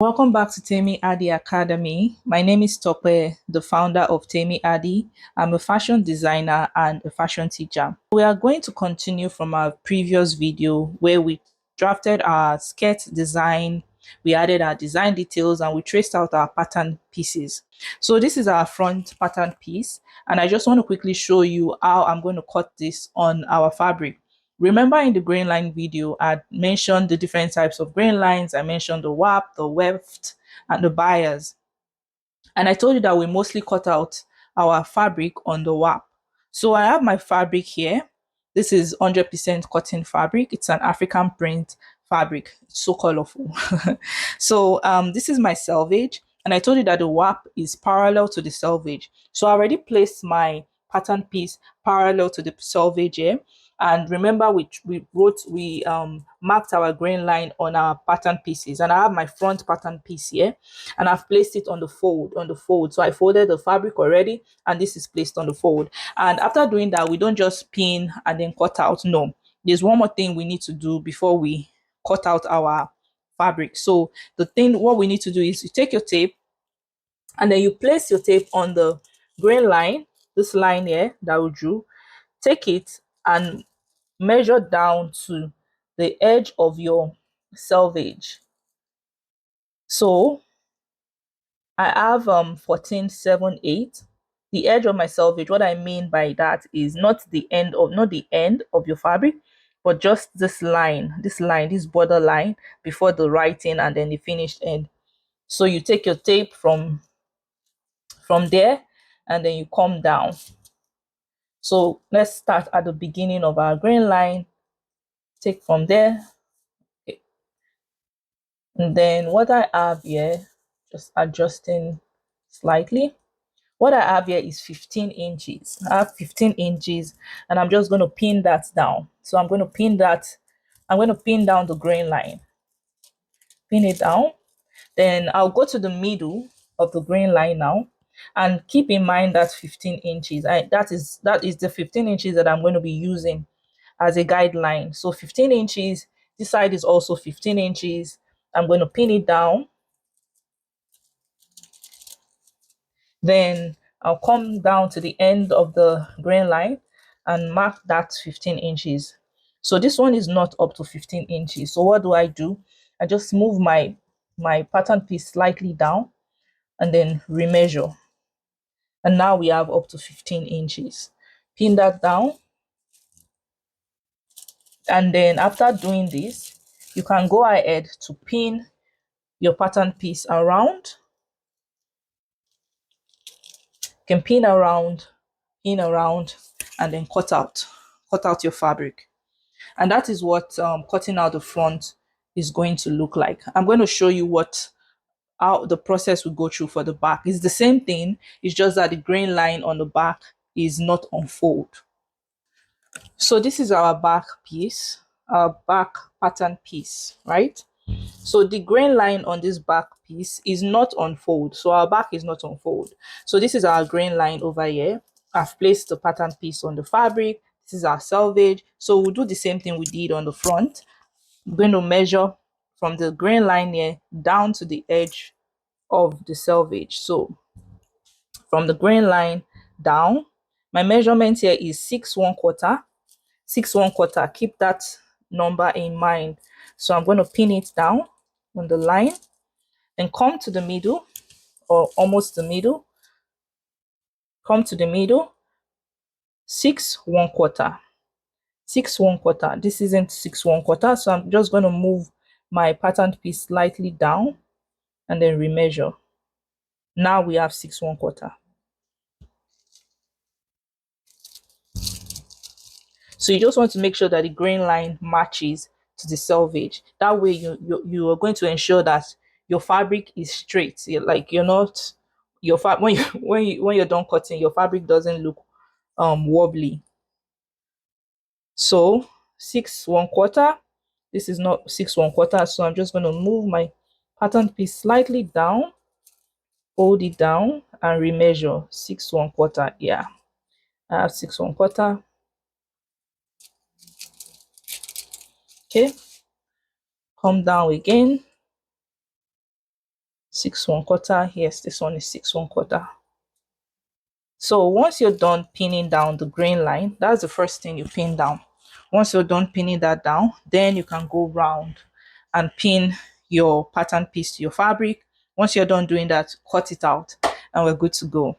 Welcome back to Temi Adi Academy. My name is Tope, the founder of Temi Adi. I'm a fashion designer and a fashion teacher. We are going to continue from our previous video where we drafted our skirt design, we added our design details, and we traced out our pattern pieces. So this is our front pattern piece, and I just want to quickly show you how I'm going to cut this on our fabric. Remember in the grain line video, I mentioned the different types of grain lines. I mentioned the warp, the weft, and the bias. And I told you that we mostly cut out our fabric on the warp. So I have my fabric here. This is 100% cotton fabric. It's an African print fabric. It's so colorful. So this is my selvage. And I told you that the warp is parallel to the selvage. So I already placed my pattern piece parallel to the selvage here. And remember, we marked our grain line on our pattern pieces. And I have my front pattern piece here, and I've placed it on the fold. So I folded the fabric already, and this is placed on the fold. And after doing that, we don't just pin and then cut out. No, there's one more thing we need to do before we cut out our fabric. So what we need to do is you take your tape, and then you place your tape on the grain line, this line here that we drew. Take it and measure down to the edge of your selvage. So I have 14.78. The edge of my selvage, what I mean by that is not the end of your fabric, but just this border line before the writing and then the finished end. So you take your tape from there, and then you come down. So let's start at the beginning of our grain line. Take from there. Okay. And then what I have here, just adjusting slightly. What I have here is 15 inches. I have 15 inches, and I'm just going to pin that down. So I'm going to pin down the grain line. Pin it down. Then I'll go to the middle of the grain line now, and keep in mind that 15 inches. That is the 15 inches that I'm going to be using as a guideline. So 15 inches, this side is also 15 inches. I'm going to pin it down. Then I'll come down to the end of the grain line and mark that 15 inches. So this one is not up to 15 inches. So what do? I just move my pattern piece slightly down and then remeasure. And now we have up to 15 inches. Pin that down. And then after doing this, you can go ahead to pin your pattern piece around. You can pin around, and then cut out your fabric. And that is what cutting out the front is going to look like. I'm going to show you how the process will go through for the back. It's the same thing. It's just that the grain line on the back is not on fold. So this is our back piece, our back pattern piece, right? So the grain line on this back piece is not on fold. So our back is not on fold. So this is our grain line over here. I've placed the pattern piece on the fabric. This is our selvage. So we'll do the same thing we did on the front. I'm going to measure from the grain line here down to the edge of the selvage. So from the grain line down, my measurement here is 6 1/4. 6 1/4. Keep that number in mind. So I'm going to pin it down on the line and come to the middle, or almost the middle. Come to the middle. 6 1/4. 6 1/4. This isn't 6 1/4, so I'm just going to move my pattern piece slightly down and then remeasure. Now we have 6 1/4. So you just want to make sure that the grain line matches to the selvage. That way you are going to ensure that your fabric is straight. Like you're not when you when you're done cutting, your fabric doesn't look wobbly. So 6 1/4. This is not 6 1/4, so I'm just going to move my pattern piece slightly down, hold it down, and remeasure 6 1/4. Yeah, I have 6 1/4. Okay, come down again, 6 1/4. Yes, this one is 6 1/4. So once you're done pinning down the grain line, that's the first thing you pin down. Once you're done pinning that down, then you can go round and pin your pattern piece to your fabric. Once you're done doing that, cut it out and we're good to go.